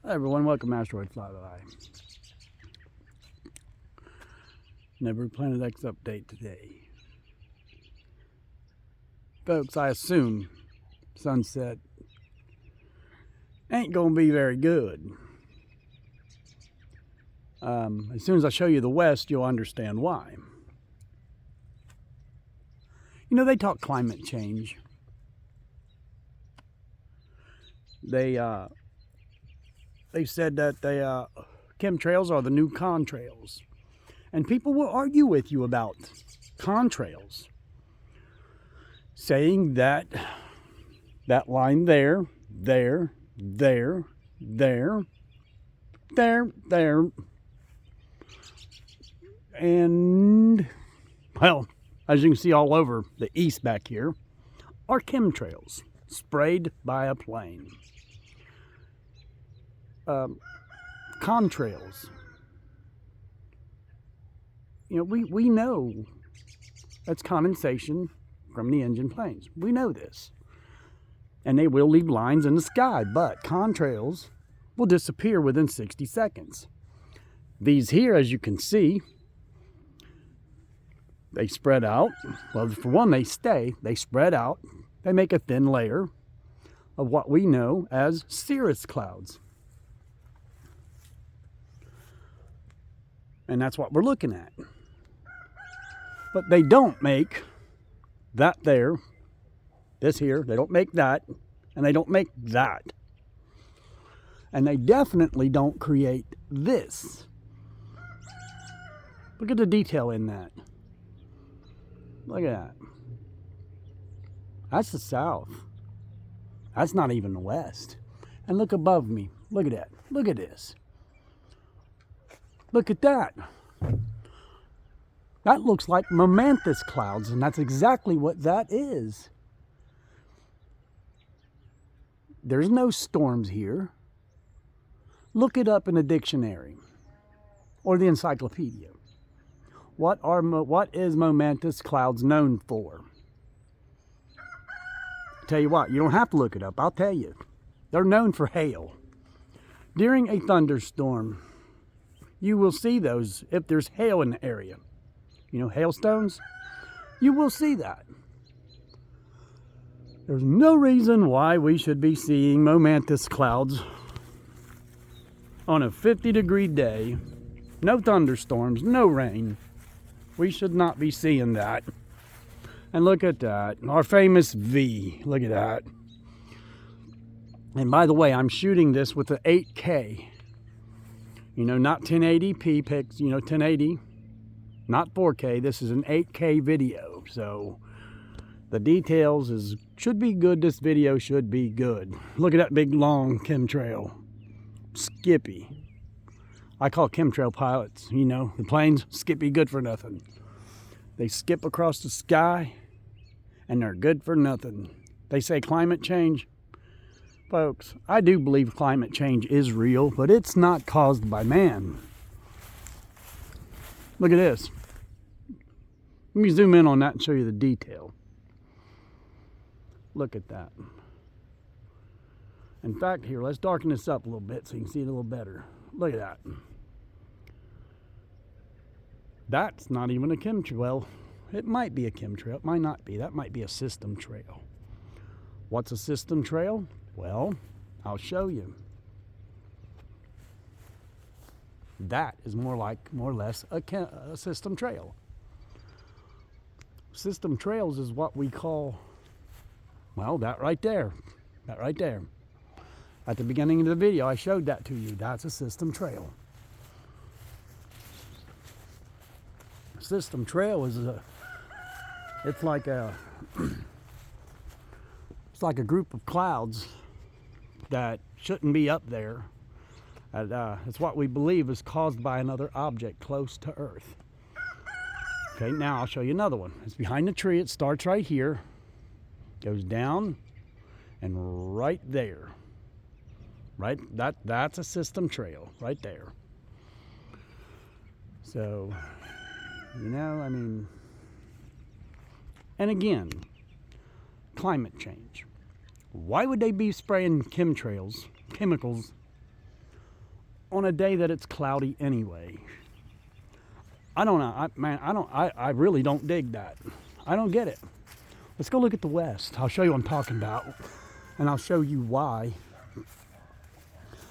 Hi everyone, welcome to Asteroid Flyby. Nibiru Planet X update today. Folks, I assume sunset ain't gonna be very good. As soon as I show you the west, you'll understand why. You know, they talk climate change. They said that chemtrails are the new contrails. And people will argue with you about contrails, saying that that line there, and, well, as you can see all over the east back here, are chemtrails sprayed by a plane. Contrails. You know, we know that's condensation from the engine planes. We know this. And they will leave lines in the sky, but contrails will disappear within 60 seconds. These here, as you can see, they spread out. Well, for one, they spread out. They make a thin layer of what we know as cirrus clouds. And that's what we're looking at. But they don't make that there, this here, they don't make that, and they don't make that. And they definitely don't create this. Look at the detail in that. Look at that. That's the south. That's not even the west. And look above me. Look at that. Look at this. Look at that. That looks like momentous clouds, and that's exactly what that is. There's no storms here. Look it up in a dictionary or the encyclopedia. What is momentous clouds known for? Tell you what, you don't have to look it up. I'll tell you. They're known for hail. During a thunderstorm, you will see those if there's hail in the area. You know, hailstones? You will see that. There's no reason why we should be seeing momentous clouds on a 50-degree day. No thunderstorms, no rain. We should not be seeing that. And look at that. Our famous V. Look at that. And by the way, I'm shooting this with the 8K. You know, not 1080p pics, you know, 1080, not 4K. This is an 8K video, so the details should be good. This video should be good. Look at that big long chemtrail. Skippy. I call chemtrail pilots, you know, the planes, Skippy good for nothing. They skip across the sky and they're good for nothing. They say climate change. Folks, I do believe climate change is real, but it's not caused by man. Look at this. Let me zoom in on that and show you the detail. Look at that. In fact, here, let's darken this up a little bit so you can see it a little better. Look at that. That's not even a chemtrail. Well, it might be a chemtrail. It might not be. That might be a system trail. What's a system trail? Well, I'll show you. That is more or less a system trail. System trails is what we call, well, that right there. That right there. At the beginning of the video, I showed that to you. That's a system trail. System trail is it's like a group of clouds that shouldn't be up there. It's what we believe is caused by another object close to Earth. Okay, now I'll show you another one. It's behind the tree. It starts right here, goes down, and right there. Right, that's a system trail right there. So, you know, I mean, and again, climate change. Why would they be spraying chemtrails, chemicals, on a day that it's cloudy anyway? I don't know. I really don't dig that. I don't get it. Let's go look at the west. I'll show you what I'm talking about. And I'll show you why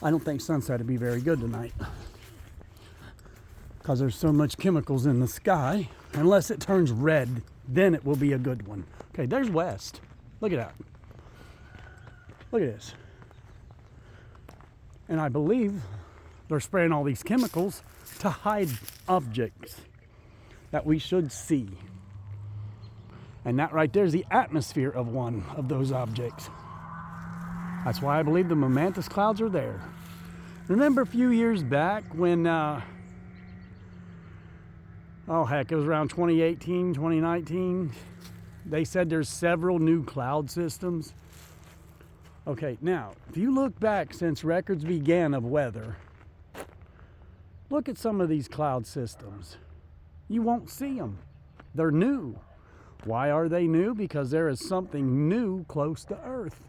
I don't think sunset would be very good tonight. Because there's so much chemicals in the sky. Unless it turns red, then it will be a good one. Okay, there's west. Look at that. Look at this. And I believe they're spraying all these chemicals to hide objects that we should see. And that right there is the atmosphere of one of those objects. That's why I believe the momentous clouds are there. Remember a few years back when, oh heck, it was around 2018, 2019. They said there's several new cloud systems. Okay, now, if you look back since records began of weather, look at some of these cloud systems. You won't see them. They're new. Why are they new? Because there is something new close to Earth.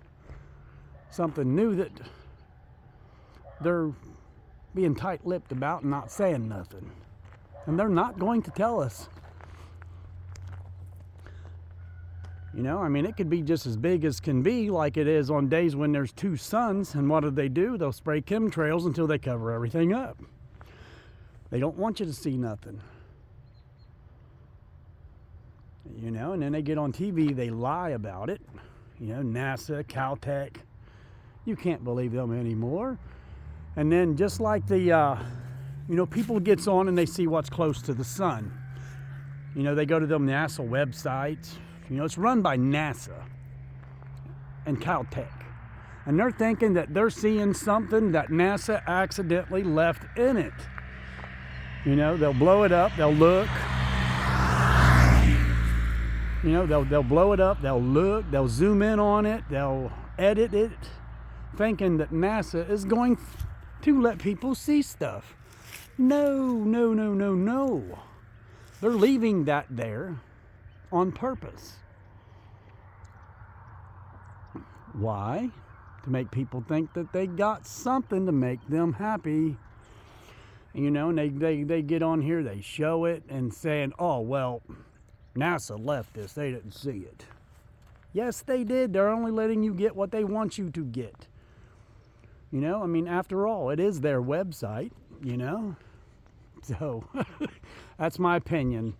Something new that they're being tight-lipped about and not saying nothing. And they're not going to tell us. You know, I mean, it could be just as big as can be, like it is on days when there's two suns. And what do? They'll spray chemtrails until they cover everything up. They don't want you to see nothing. You know, and then they get on TV, they lie about it. You know, NASA, cal-tach. You can't believe them anymore. And then just like the, you know, people gets on and they see what's close to the sun. You know, they go to them NASA websites. You know, it's run by NASA and cal-tach. And they're thinking that they're seeing something that NASA accidentally left in it. You know, they'll blow it up, they'll look. You know, they'll blow it up, they'll look, they'll zoom in on it, they'll edit it, thinking that NASA is going to let people see stuff. No, no, no, no, no. They're leaving that there on purpose. Why? To make people think that they got something to make them happy. You know, and they get on here, they show it and saying, oh, well, NASA left this, they didn't see it. Yes, they did. They're only letting you get what they want you to get. You know, I mean, after all, it is their website, you know. So, that's my opinion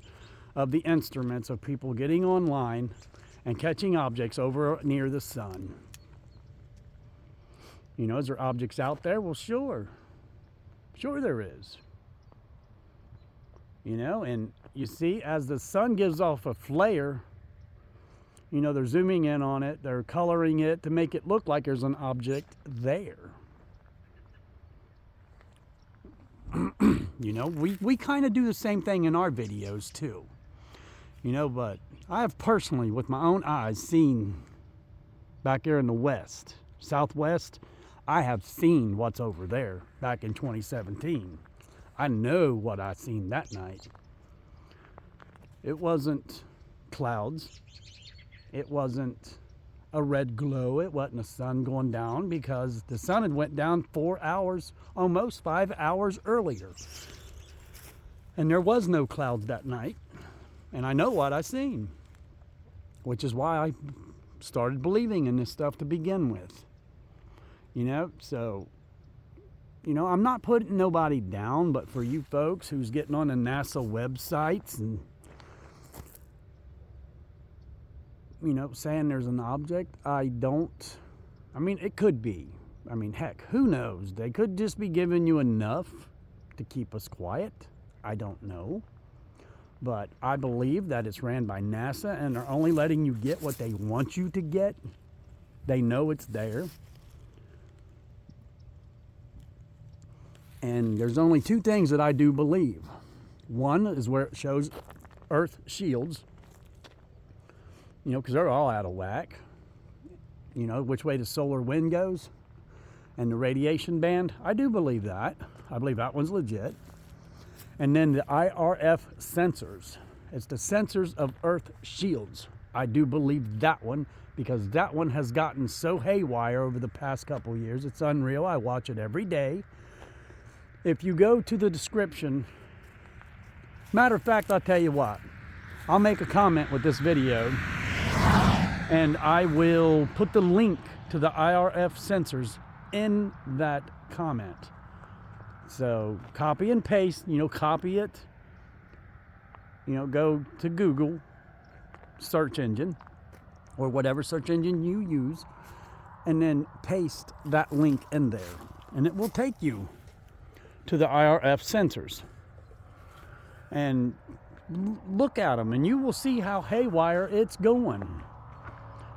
of the instruments of people getting online and catching objects over near the sun. You know, is there objects out there? Well, sure. Sure there is. You know, and you see, as the sun gives off a flare, you know, they're zooming in on it, they're coloring it to make it look like there's an object there. You know, we kind of do the same thing in our videos too. You know, but I have personally, with my own eyes, seen back there in the west, southwest, I have seen what's over there back in 2017. I know what I seen that night. It wasn't clouds. It wasn't a red glow. It wasn't the sun going down, because the sun had went down 4 hours, almost 5 hours earlier. And there was no clouds that night. And I know what I seen, which is why I started believing in this stuff to begin with. You know, so, you know, I'm not putting nobody down, but for you folks who's getting on the NASA websites and, you know, saying there's an object, I mean, it could be. I mean, heck, who knows? They could just be giving you enough to keep us quiet. I don't know. But I believe that it's ran by NASA, and they're only letting you get what they want you to get. They know it's there. And there's only two things that I do believe. One is where it shows Earth shields, you know, because they're all out of whack. You know, which way the solar wind goes and the radiation band. I do believe that. I believe that one's legit. And then the IRF sensors. It's the sensors of Earth shields. I do believe that one, because that one has gotten so haywire over the past couple years. It's unreal. I watch it every day. if you go to the description, matter of fact, I'll tell you what, I'll make a comment with this video and I will put the link to the IRF sensors in that comment. So copy and paste, copy it, go to Google search engine or whatever search engine you use, and then paste that link in there, and it will take you to the IRF sensors. And look at them, and you will see how haywire it's going.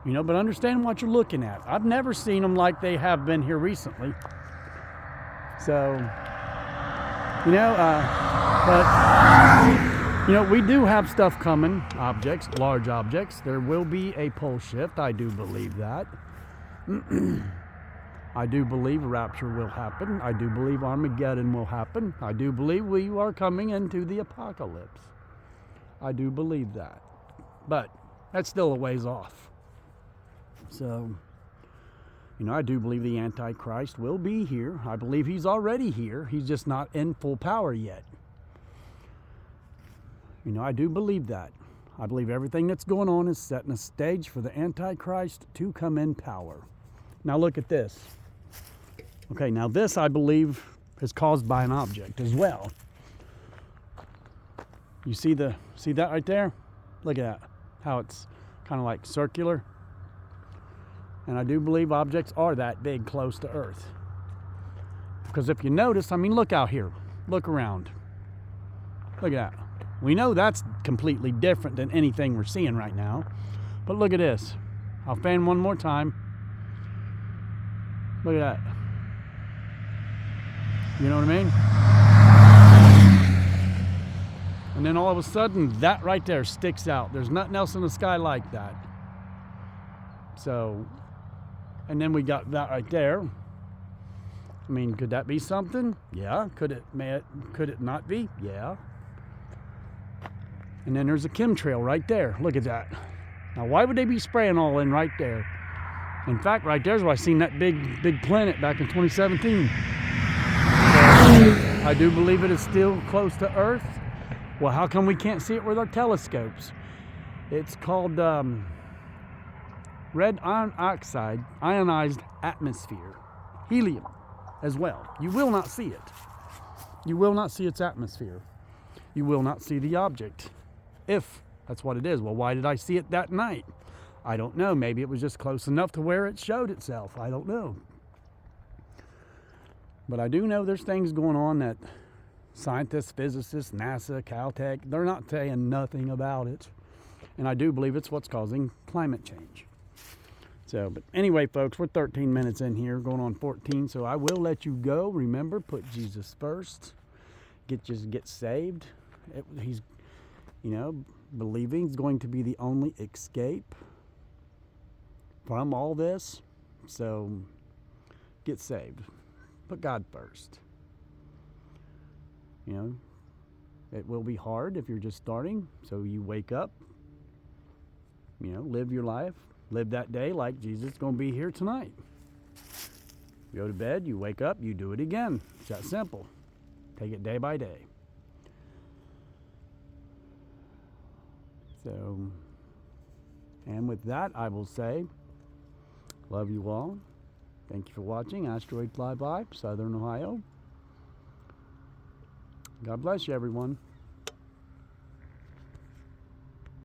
But understand what you're looking at. I've never seen them like they have been here recently. So, we do have stuff coming, objects, large objects. There will be a pole shift. I do believe that. I do believe rapture will happen. I do believe Armageddon will happen. I do believe we are coming into the apocalypse. I do believe that. But that's still a ways off. So, I do believe the Antichrist will be here. I believe he's already here. He's just not in full power yet. I do believe that. I believe everything that's going on is setting a stage for the Antichrist to come in power. Now look at this. Okay, now this I believe is caused by an object as well. You see that right there? Look at that, how it's kind of like circular. And I do believe objects are that big close to Earth. Because if you notice, look out here. Look around. Look at that. We know that's completely different than anything we're seeing right now. But look at this. I'll fan one more time. Look at that. You know what I mean? And then all of a sudden, that right there sticks out. There's nothing else in the sky like that. So, and then we got that right there. Could that be something? Yeah. Could it not be? Yeah. And then there's a chemtrail right there. Look at that. Now, why would they be spraying all in right there? In fact, right there's where I seen that big planet back in 2017. So, I do believe it is still close to Earth. Well, how come we can't see it with our telescopes? It's called red iron oxide, ionized atmosphere, helium as well. You will not see it. You will not see its atmosphere. You will not see the object, if that's what it is. Well, why did I see it that night? I don't know. Maybe it was just close enough to where it showed itself. I don't know. But I do know there's things going on that scientists, physicists, NASA, cal-tach, they're not saying nothing about it. And I do believe it's what's causing climate change. So, but anyway, folks, we're 13 minutes in here, going on 14, so I will let you go. Remember, put Jesus first. Get saved. He's, believing is going to be the only escape from all this. So, get saved. Put God first. It will be hard if you're just starting. So you wake up, live your life. Live that day like Jesus is going to be here tonight. You go to bed, you wake up, you do it again. It's that simple. Take it day by day. So, and with that, I will say, love you all. Thank you for watching Asteroid Flyby, Southern Ohio. God bless you, everyone.